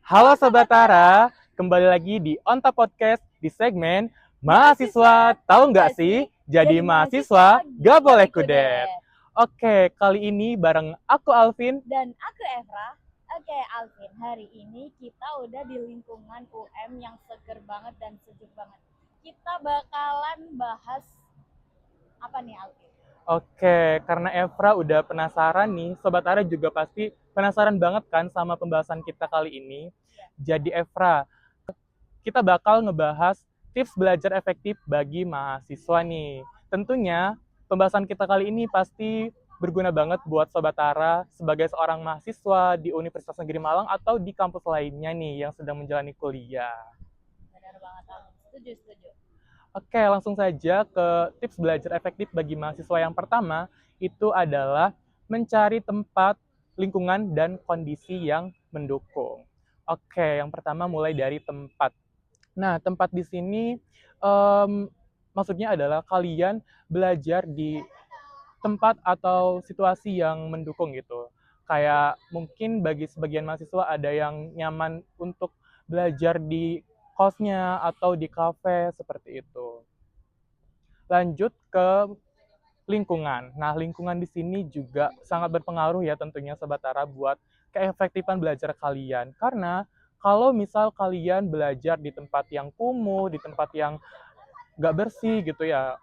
Halo Sobat Tara, kembali lagi di Onta Podcast di segmen Mahasiswa tahu nggak sih? Jadi mahasiswa gak boleh kudet. Oke, kali ini bareng aku Alvin. Dan aku Evra. Oke, Alvin, hari ini kita udah di lingkungan UM yang seger banget dan sejuk banget. Kita bakalan bahas apa nih, Alvin? Oke, karena Evra udah penasaran nih, Sobat Tara juga pasti penasaran banget kan sama pembahasan kita kali ini. Jadi Evra, kita bakal ngebahas tips belajar efektif bagi mahasiswa nih. Tentunya pembahasan kita kali ini pasti berguna banget buat Sobat Tara sebagai seorang mahasiswa di Universitas Negeri Malang atau di kampus lainnya nih yang sedang menjalani kuliah. Benar banget, Alvin. Setuju, setuju. Oke, langsung saja ke tips belajar efektif bagi mahasiswa yang pertama, itu adalah mencari tempat, lingkungan, dan kondisi yang mendukung. Oke, yang pertama mulai dari tempat. Nah, tempat di sini em, maksudnya adalah kalian belajar di tempat atau situasi yang mendukung gitu. Kayak mungkin bagi sebagian mahasiswa ada yang nyaman untuk belajar di kosnya atau di kafe seperti itu. Lanjut ke lingkungan. Nah, lingkungan di sini juga sangat berpengaruh ya tentunya Sobat Tara buat keefektifan belajar kalian. Karena kalau misal kalian belajar di tempat yang kumuh, di tempat yang nggak bersih gitu ya,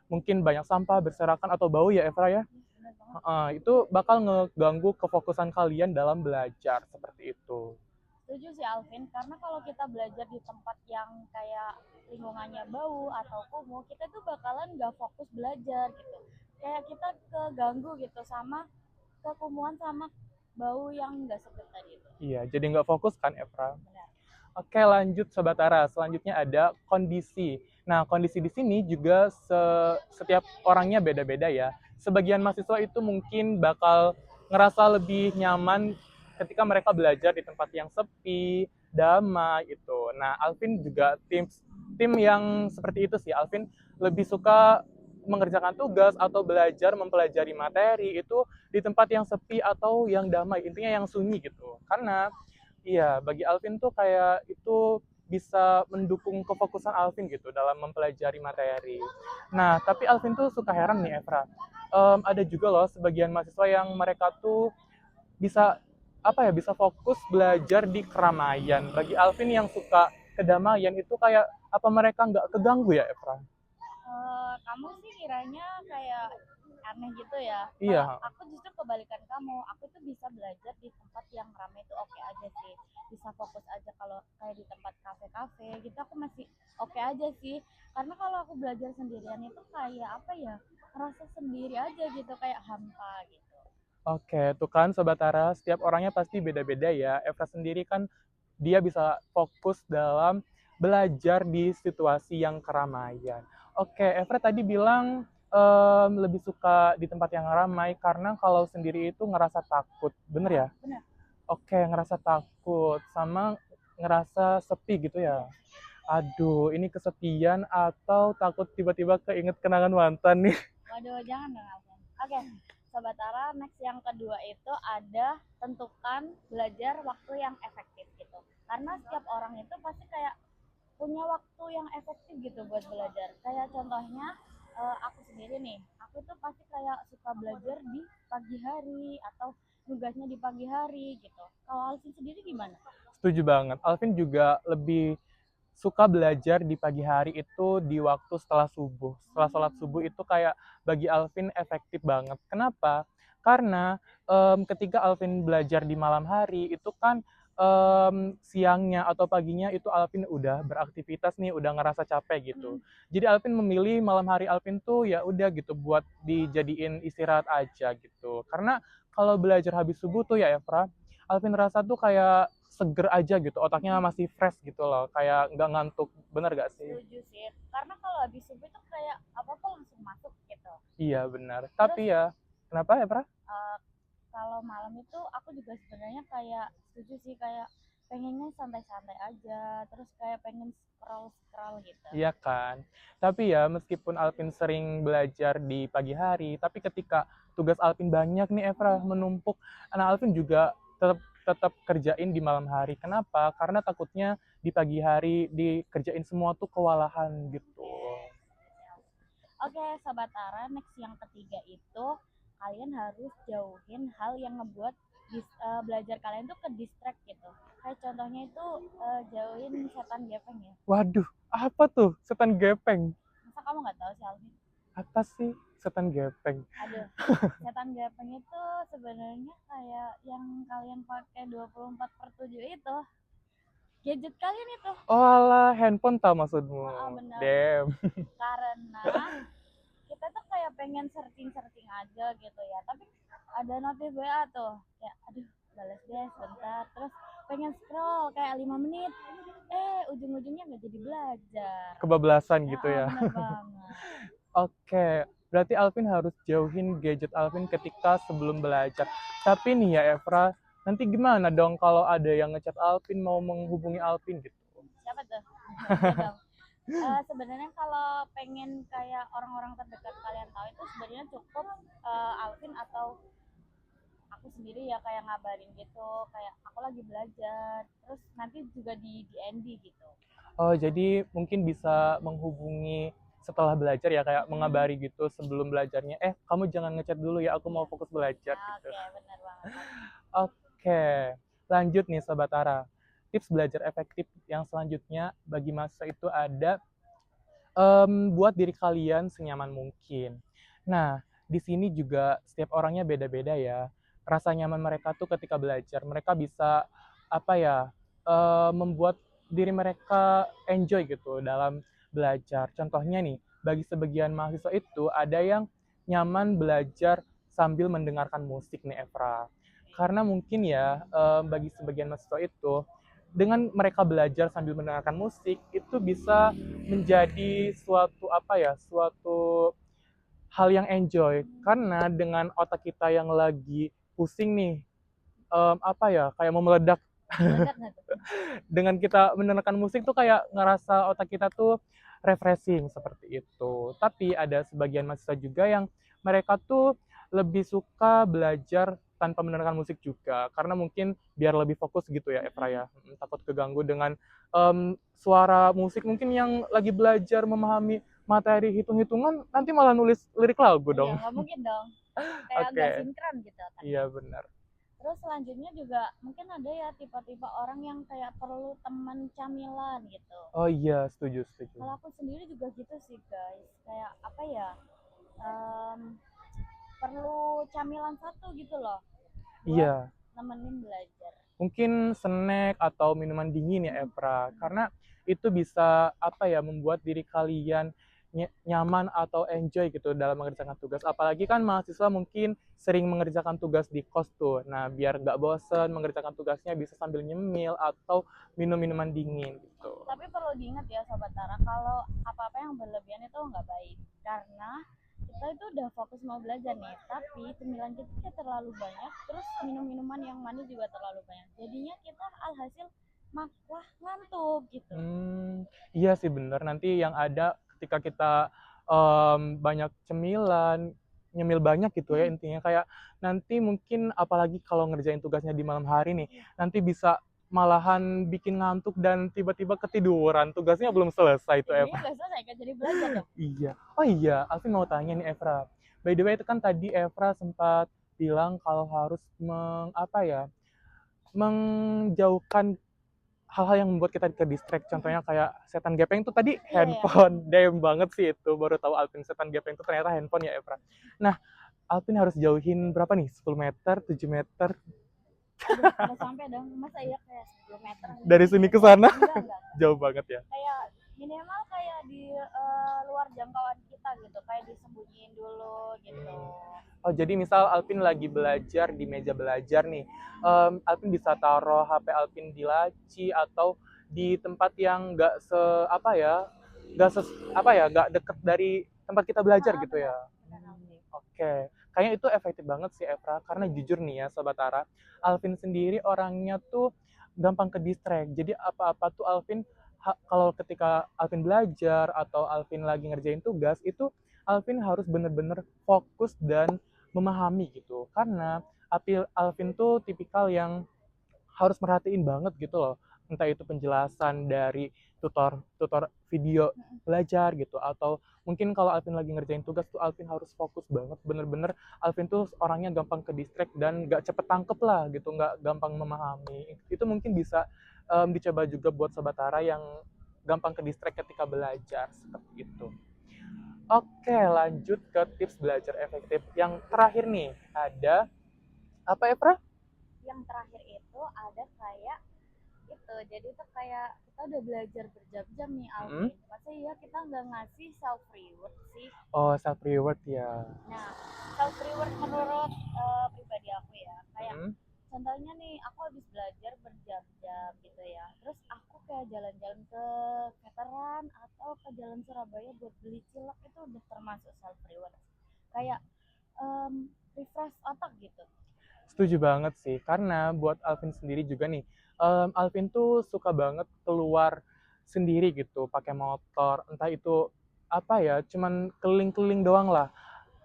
mungkin banyak sampah berserakan atau bau ya Evra ya, Benar banget. itu bakal ngeganggu kefokusan kalian dalam belajar seperti itu. Setuju sih, Alvin. Karena kalau kita belajar di tempat yang kayak lingkungannya bau atau kumuh, kita tuh bakalan gak fokus belajar gitu. Kayak kita keganggu gitu sama kekumuhan sama bau yang gak sedap tadi itu. Iya, jadi nggak fokus kan Evra. Benar. Oke, lanjut Sobat Tara. Selanjutnya ada kondisi. Nah, kondisi di sini juga setiap orangnya beda-beda ya. Sebagian mahasiswa itu mungkin bakal ngerasa lebih nyaman ketika mereka belajar di tempat yang sepi, damai itu. Nah, Alvin juga tim yang seperti itu sih. Alvin lebih suka mengerjakan tugas atau belajar mempelajari materi itu di tempat yang sepi atau yang damai, intinya yang sunyi gitu. Karena iya, bagi Alvin tuh kayak itu bisa mendukung kefokusan Alvin gitu dalam mempelajari materi. Nah, tapi Alvin tuh suka heran nih, Evra. Ada juga loh sebagian mahasiswa yang mereka tuh bisa apa ya, bisa fokus belajar di keramaian. Bagi Alvin yang suka kedamaian itu kayak apa mereka nggak keganggu ya, Evra? Kamu sih kiranya kayak aneh gitu ya. Kalau Iya, aku justru kebalikan kamu, aku tuh bisa belajar di tempat yang ramai itu oke aja sih. Bisa fokus aja kalau kayak di tempat kafe-kafe gitu aku masih oke aja sih. Karena kalau aku belajar sendirian itu kayak apa ya? Ngerasa sendiri aja gitu kayak hampa gitu. oke, tuh kan Sobat Tara, setiap orangnya pasti beda-beda ya. Evra sendiri kan dia bisa fokus dalam belajar di situasi yang keramaian. Oke, Evra tadi bilang lebih suka di tempat yang ramai karena kalau sendiri itu ngerasa takut, bener ya? Benar. Oke, ngerasa takut sama ngerasa sepi gitu ya. Iya. Aduh, ini kesepian atau takut tiba-tiba keinget kenangan mantan nih. Waduh, jangan dong, Alvin. Oke, Sobat Tara, next yang kedua itu ada tentukan belajar waktu yang efektif gitu. Karena setiap orang itu pasti kayak punya waktu yang efektif gitu buat belajar. Kayak contohnya aku sendiri nih, aku tuh pasti kayak suka belajar di pagi hari atau tugasnya di pagi hari gitu. Kalau Alvin sendiri gimana? Setuju banget. Alvin juga lebih suka belajar di pagi hari itu di waktu setelah subuh. Setelah sholat subuh itu kayak bagi Alvin efektif banget. Kenapa? Karena ketika Alvin belajar di malam hari itu kan siangnya atau paginya itu Alvin udah beraktivitas nih, udah ngerasa capek gitu. Jadi Alvin memilih malam hari Alvin tuh ya udah gitu buat dijadiin istirahat aja gitu. Karena kalau belajar habis subuh tuh ya Evra, Alvin rasa tuh kayak seger aja gitu, otaknya masih fresh gitu loh, kayak nggak ngantuk, bener gak sih? Setuju sih. Karena kalau habis subuh itu kayak apa-apa langsung masuk gitu. Iya benar, Terus tapi ya kenapa ya Pra? eh, kalau malam itu aku juga sebenarnya kayak setuju sih kayak pengennya santai-santai aja terus kayak pengen scroll scroll gitu. Iya kan, tapi ya meskipun Alvin sering belajar di pagi hari, tapi ketika tugas Alvin banyak nih Evra, menumpuk, anak Alvin juga tetap tetap kerjain di malam hari. Kenapa? Karena takutnya di pagi hari dikerjain semua tuh kewalahan gitu. Oke, Sobat Tara, next yang ketiga itu kalian harus jauhin hal yang ngebuat belajar kalian tuh ke distract gitu. Kayak contohnya itu jauhin setan gepeng ya. Waduh, apa tuh setan gepeng? Masa kamu nggak tahu sih Alvin? Apa sih setan gepeng? Aduh, setan gepeng itu sebenarnya kayak yang kalian pakai 24/7 itu. Gadget kalian itu. Oh alah, handphone tau maksudmu. Benar. Damn. Karena kita tuh kayak pengen searching aja gitu ya, tapi ada notif WA tuh kayak aduh balas deh sebentar, terus pengen scroll kayak 5 menit, ujung-ujungnya nggak jadi belajar. Kebablasan gitu ya. Bener banget. Oke, berarti Alvin harus jauhin gadget Alvin ketika sebelum belajar. Tapi nih ya Evra, nanti gimana dong kalau ada yang ngechat Alvin mau menghubungi Alvin gitu? Siapa tuh? Sebenarnya kalau pengen kayak orang-orang terdekat kalian tahu itu sebenarnya cukup Alvin atau aku sendiri ya kayak ngabarin gitu kayak aku lagi belajar, terus nanti juga di DND gitu. Oh, jadi mungkin bisa menghubungi setelah belajar ya, kayak mengabari gitu sebelum belajarnya, kamu jangan ngechat dulu ya, aku mau fokus belajar gitu. Oke, benar banget. Oke, lanjut nih Sobat Tara. Tips belajar efektif yang selanjutnya bagi mahasiswa itu ada buat diri kalian senyaman mungkin. Nah, di sini juga setiap orangnya beda-beda ya. Rasa nyaman mereka tuh ketika belajar, mereka bisa apa ya, membuat diri mereka enjoy gitu dalam belajar. Contohnya nih, bagi sebagian mahasiswa itu ada yang nyaman belajar sambil mendengarkan musik nih Evra. Karena mungkin ya, bagi sebagian mahasiswa itu dengan mereka belajar sambil mendengarkan musik itu bisa menjadi suatu hal yang enjoy karena dengan otak kita yang lagi pusing nih, kayak mau meledak. Dengan kita mendengarkan musik tuh kayak ngerasa otak kita tuh refreshing seperti itu. Tapi ada sebagian mahasiswa juga yang mereka tuh lebih suka belajar tanpa mendengarkan musik juga karena mungkin biar lebih fokus gitu ya Evra ya. Takut keganggu dengan suara musik mungkin yang lagi belajar memahami materi hitung-hitungan nanti malah nulis lirik lagu dong. Iya, nggak mungkin dong. Kayak nggak sinkron gitu. Iya benar. Terus selanjutnya juga mungkin ada ya tipe-tipe orang yang kayak perlu teman camilan gitu. Oh iya, setuju. Kalau aku sendiri juga gitu sih guys. Kayak apa ya? Perlu camilan satu gitu loh. Iya. Nemenin belajar. Mungkin snack atau minuman dingin ya Evra. Karena itu bisa membuat diri kalian nyaman atau enjoy gitu dalam mengerjakan tugas. Apalagi kan mahasiswa mungkin sering mengerjakan tugas di kos tuh. Nah, biar nggak bosen mengerjakan tugasnya bisa sambil nyemil atau minum minuman dingin gitu. Tapi perlu diingat ya Sobat Tara, kalau apa-apa yang berlebihan itu nggak baik. Karena kita itu udah fokus mau belajar nih, tapi cemilan kita terlalu banyak, terus minum-minuman yang manis juga terlalu banyak. Jadinya kita alhasil malah ngantuk gitu. Iya sih bener. Nanti yang ada ketika kita banyak cemilan, nyemil banyak gitu ya intinya kayak nanti mungkin apalagi kalau ngerjain tugasnya di malam hari nih, nanti bisa malahan bikin ngantuk dan tiba-tiba ketiduran. Tugasnya belum selesai tuh Eva. Nggak selesai kan jadi belajar dong. Iya. Oh iya, Alvin mau tanya nih Evra. By the way itu kan tadi Evra sempat bilang kalau harus menjauhkan hal-hal yang membuat kita ke distract, contohnya kayak setan gepeng itu tadi handphone. Damn banget sih itu, baru tahu Alvin setan gepeng itu ternyata handphone ya Evra. Nah, Alvin harus jauhin berapa nih? 10 meter, 7 meter? Udah sampai dong, masa iya kayak 10 meter dari sini ke sana? Enggak. Jauh banget ya. Kayak minimal kayak di luar jangkauan kita gitu, kayak disembunyiin dulu gitu. Oh, jadi misal Alvin lagi belajar di meja belajar nih, Alvin bisa taruh HP Alvin di laci atau di tempat yang nggak nggak deket dari tempat kita belajar gitu ya. Oke, kayaknya itu efektif banget sih Evra, karena jujur nih ya Sobat Tara, Alvin sendiri orangnya tuh gampang ke distract. Jadi apa-apa tuh Alvin kalau ketika Alvin belajar atau Alvin lagi ngerjain tugas itu Alvin harus bener-bener fokus dan memahami gitu. Karena Alvin tuh tipikal yang harus merhatiin banget gitu loh. Entah itu penjelasan dari tutor video belajar gitu, atau mungkin kalau Alvin lagi ngerjain tugas tuh Alvin harus fokus banget, bener-bener Alvin tuh orangnya gampang ke distract dan nggak cepet tangkep lah gitu, nggak gampang memahami. Itu mungkin bisa dicoba juga buat Sobat Tara yang gampang ke distract ketika belajar, seperti itu. Oke, lanjut ke tips belajar efektif. Yang terakhir nih, ada apa Evra? Yang terakhir itu ada kayak itu, jadi itu kayak kita udah belajar berjam-jam nih Alvin, masa iya kita nggak ngasih self reward sih? Oh, self reward ya. Nah, self reward menurut pribadi aku ya, kayak contohnya nih aku habis belajar berjam-jam gitu ya, terus aku kayak jalan-jalan ke veteran atau ke Jalan Surabaya buat beli cilok, itu udah termasuk self reward, kayak refresh otak gitu. Setuju banget sih, karena buat Alvin sendiri juga nih, Alvin tuh suka banget keluar sendiri gitu, pakai motor, entah itu apa ya, cuman keliling-keliling doang lah.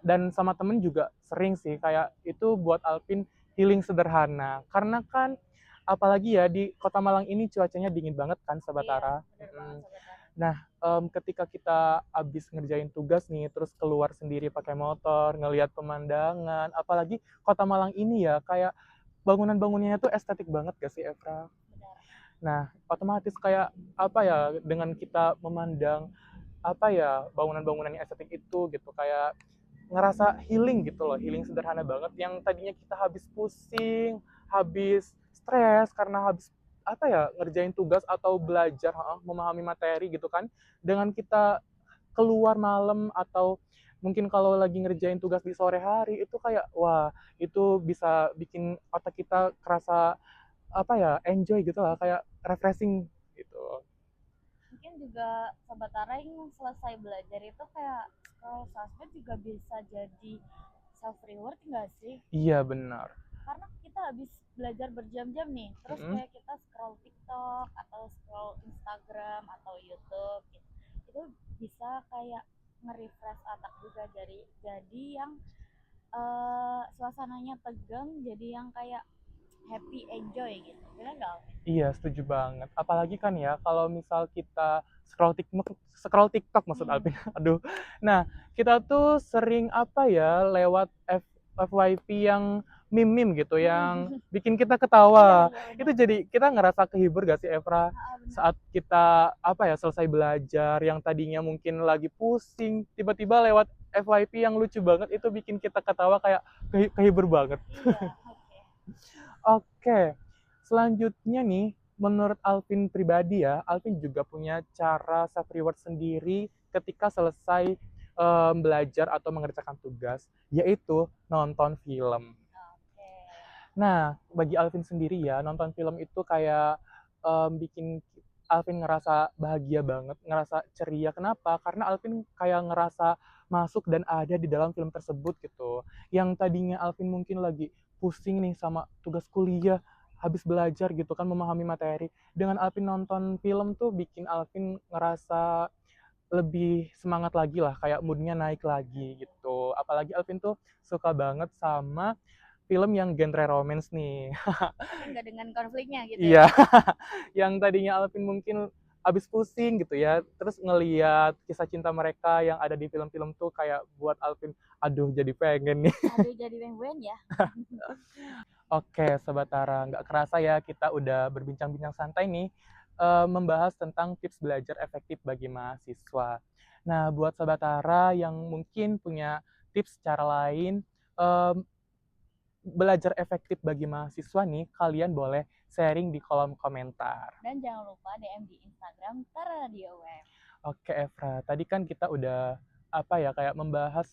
Dan sama temen juga sering sih, kayak itu buat Alvin healing sederhana. Karena kan apalagi ya di Kota Malang ini cuacanya dingin banget kan Sobat Iya, Tara. bener banget Sobat Tara. Nah, ketika kita habis ngerjain tugas nih, terus keluar sendiri pakai motor, ngelihat pemandangan, apalagi Kota Malang ini ya, kayak bangunan-bangunannya tuh estetik banget gak sih, Evra? Benar. Nah, otomatis kayak apa ya, dengan kita memandang apa ya bangunan-bangunan yang estetik itu gitu, kayak ngerasa healing gitu loh, healing sederhana banget yang tadinya kita habis pusing, habis stres karena habis apa ya ngerjain tugas atau belajar, memahami materi gitu kan, dengan kita keluar malam atau mungkin kalau lagi ngerjain tugas di sore hari itu kayak wah itu bisa bikin otak kita kerasa apa ya enjoy gitu lah, kayak refreshing gitu. Mungkin juga Sobat Tara yang selesai belajar itu kayak scroll sosmed juga bisa jadi self reward enggak sih? Iya benar. Karena kita habis belajar berjam-jam nih, terus kayak kita scroll TikTok atau scroll Instagram atau YouTube gitu. Itu bisa kayak nge-refresh otak juga, jadi yang suasananya tegang jadi yang kayak happy enjoy gitu. Benar nggak Alvin? Iya, setuju banget. Apalagi kan ya, kalau misal kita scroll TikTok maksud Alvin. Aduh. Nah, kita tuh sering apa ya, lewat FYP yang meme-meme gitu, yang bikin kita ketawa. Iya, iya, Itu jadi kita ngerasa kehibur gak sih, Evra? benar. Saat kita apa ya, selesai belajar, yang tadinya mungkin lagi pusing, tiba-tiba lewat FYP yang lucu banget, itu bikin kita ketawa kayak kehibur banget. Iya, oke. Oke, selanjutnya nih, menurut Alvin pribadi ya, Alvin juga punya cara self reward sendiri ketika selesai belajar atau mengerjakan tugas, yaitu nonton film. Oke. Nah, bagi Alvin sendiri ya, nonton film itu kayak bikin Alvin ngerasa bahagia banget, ngerasa ceria. Kenapa? Karena Alvin kayak ngerasa masuk dan ada di dalam film tersebut gitu. Yang tadinya Alvin mungkin lagi pusing nih sama tugas kuliah, habis belajar gitu kan memahami materi. Dengan Alvin nonton film tuh bikin Alvin ngerasa lebih semangat lagi lah, kayak moodnya naik lagi gitu. Apalagi Alvin tuh suka banget sama film yang genre romance nih. Tapi nggak dengan konfliknya gitu ya. Iya, yang tadinya Alvin mungkin habis pusing gitu ya, terus ngeliat kisah cinta mereka yang ada di film-film tuh kayak buat Alvin, aduh jadi pengen nih. Aduh, jadi pengen ya. Oke, Sobat Tara, nggak kerasa ya kita udah berbincang-bincang santai nih, membahas tentang tips belajar efektif bagi mahasiswa. Nah, buat Sobat Tara yang mungkin punya tips cara lain, em, belajar efektif bagi mahasiswa nih, kalian boleh sharing di kolom komentar. Dan jangan lupa DM di Instagram Tara Radio Web. Oke, Evra, tadi kan kita udah apa ya kayak membahas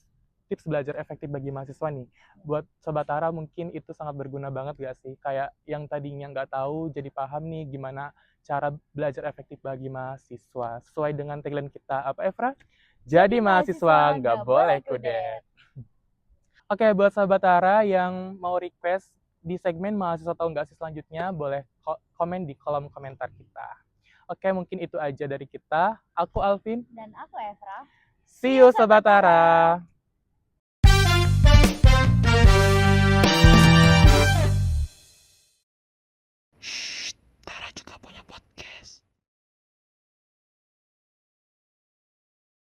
tips belajar efektif bagi mahasiswa nih. Buat Sobat Tara mungkin itu sangat berguna banget gak sih? Kayak yang tadinya nggak tahu jadi paham nih gimana cara belajar efektif bagi mahasiswa. Sesuai dengan tagline kita, apa Evra? Jadi mahasiswa nggak boleh kudet. Oke, buat Sobat Tara yang mau request di segmen mahasiswa tahu nggak sih selanjutnya, boleh komen di kolom komentar kita. Oke, mungkin itu aja dari kita. Aku Alvin. Dan aku Evra. See you Sobat Tara.